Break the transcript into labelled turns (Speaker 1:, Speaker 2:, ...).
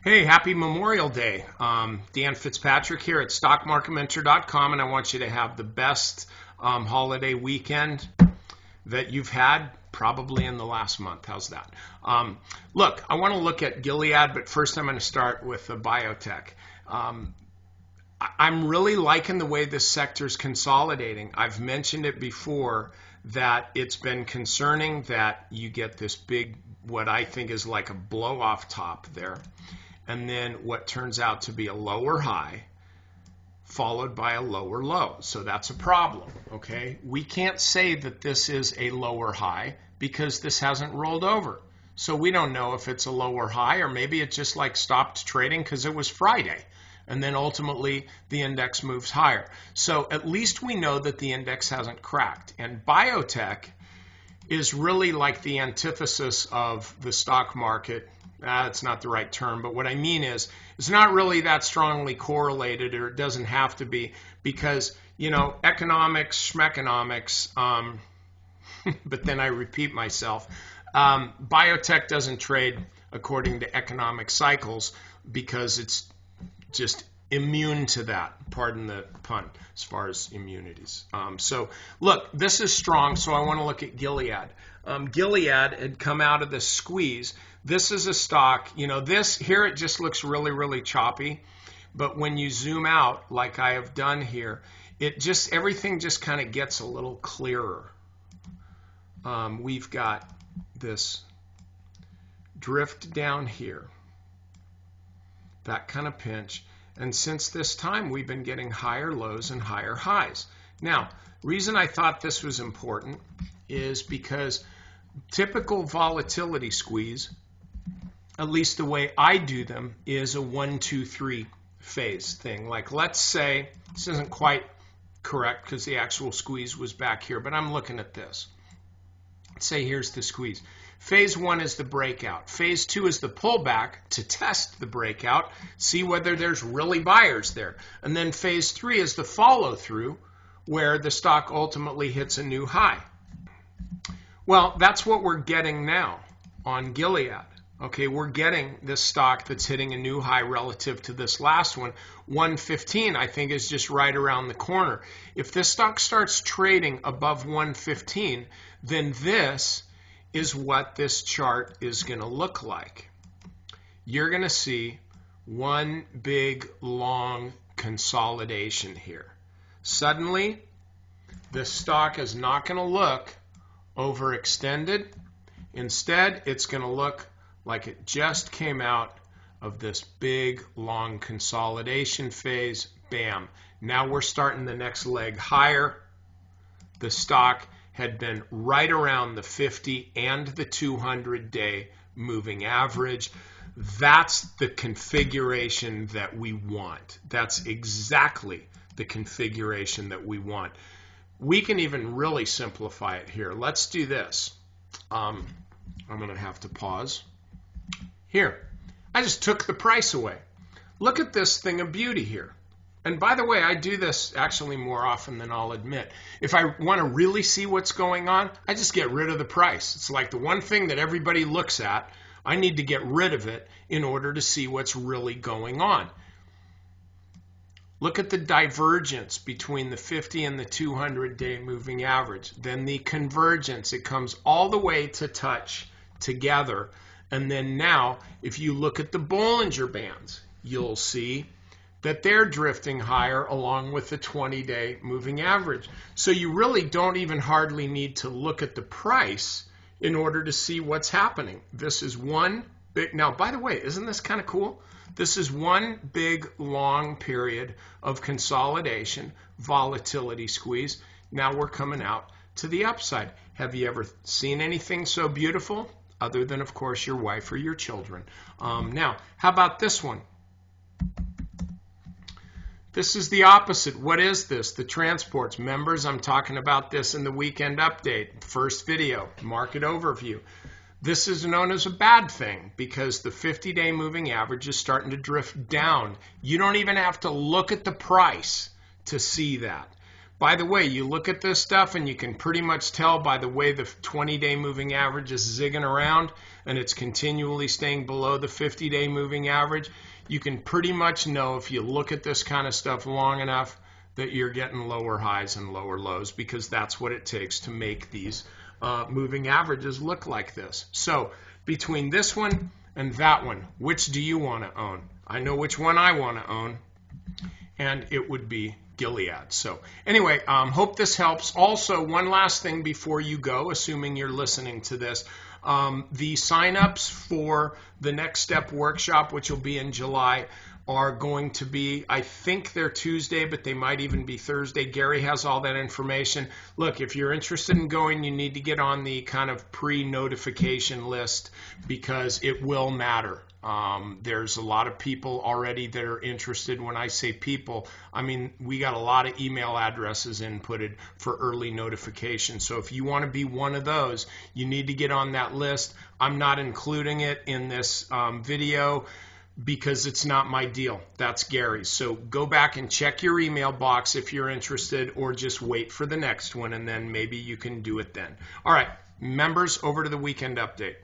Speaker 1: Hey, happy Memorial Day. Dan Fitzpatrick here at stockmarketmentor.com, and I want you to have the best holiday weekend that you've had probably in the last month. How's that? Look, I want to look at Gilead, but first I'm going to start with the biotech. I'm really liking the way this sector is consolidating. I've mentioned it before that it's been concerning that you get this big, what I think is like a blow off top there, and then what turns out to be a lower high followed by a lower low. So that's a problem, okay? We can't say that this is a lower high because this hasn't rolled over. So we don't know if it's a lower high, or maybe it just like stopped trading because it was Friday. And then ultimately the index moves higher. So at least we know that the index hasn't cracked. And biotech is really like the antithesis of the stock market. It's not the right term, but what I mean is it's not really that strongly correlated, or it doesn't have to be, because, you know, economics, schmeconomics, but then I repeat myself, biotech doesn't trade according to economic cycles because it's just immune to that, pardon the pun, as far as immunities. So look, this is strong, so I want to look at Gilead. Gilead had come out of the squeeze. This is a stock, you know, this here, it just looks really, really choppy. But when you zoom out, like I have done here, it just, everything just kind of gets a little clearer. We've got this drift down here, that kind of pinch. And since this time, we've been getting higher lows and higher highs. Now, reason I thought this was important is because typical volatility squeeze, at least the way I do them, is a 1, 2, 3 phase thing. Like, let's say, this isn't quite correct because the actual squeeze was back here, but I'm looking at this. Let's say here's the squeeze. Phase 1 is the breakout. Phase 2 is the pullback to test the breakout, see whether there's really buyers there. And then phase 3 is the follow through, where the stock ultimately hits a new high. Well, that's what we're getting now on Gilead. Okay, we're getting this stock that's hitting a new high relative to this last one. 115, I think, is just right around the corner. If this stock starts trading above 115, then this is what this chart is going to look like. You're going to see one big, long consolidation here. Suddenly, this stock is not going to look overextended. Instead, it's going to look like it just came out of this big, long consolidation phase. Bam. Now we're starting the next leg higher. The stock had been right around the 50 and the 200-day moving average. That's the configuration that we want. That's exactly the configuration that we want. We can even really simplify it here. Let's do this. I'm going to have to pause. Here, I just took the price away. Look at this thing of beauty here. And by the way, I do this actually more often than I'll admit. If I want to really see what's going on, I just get rid of the price. It's like the one thing that everybody looks at. I need to get rid of it in order to see what's really going on. Look at the divergence between the 50 and the 200-day moving average. Then the convergence. It comes all the way to touch together. And then now, if you look at the Bollinger Bands, you'll see that they're drifting higher along with the 20-day moving average. So you really don't even hardly need to look at the price in order to see what's happening. This is one big, now by the way, isn't this kind of cool? This is one big long period of consolidation, volatility squeeze. Now we're coming out to the upside. Have you ever seen anything so beautiful? Other than, of course, your wife or your children. Now, how about this one? This is the opposite. What is this? The transports. Members, I'm talking about this in the weekend update. First video, market overview. This is known as a bad thing because the 50-day moving average is starting to drift down. You don't even have to look at the price to see that. By the way, you look at this stuff and you can pretty much tell by the way the 20-day moving average is zigging around and it's continually staying below the 50-day moving average. You can pretty much know if you look at this kind of stuff long enough that you're getting lower highs and lower lows, because that's what it takes to make these moving averages look like this. So between this one and that one, which do you want to own? I know which one I want to own, and it would be Gilead. So anyway, hope this helps. Also, one last thing before you go, assuming you're listening to this, the sign-ups for the Next Step workshop, which will be in July, are going to be, I think they're Tuesday, but they might even be Thursday. Gary has all that information. Look, if you're interested in going, you need to get on the kind of pre-notification list, because it will matter. There's a lot of people already that are interested. When I say people, I mean we got a lot of email addresses inputted for early notification. So if you want to be one of those, you need to get on that list. I'm not including it in this video because it's not my deal. That's Gary's. So go back and check your email box if you're interested, or just wait for the next one and then maybe you can do it then. All right, members, over to the weekend update.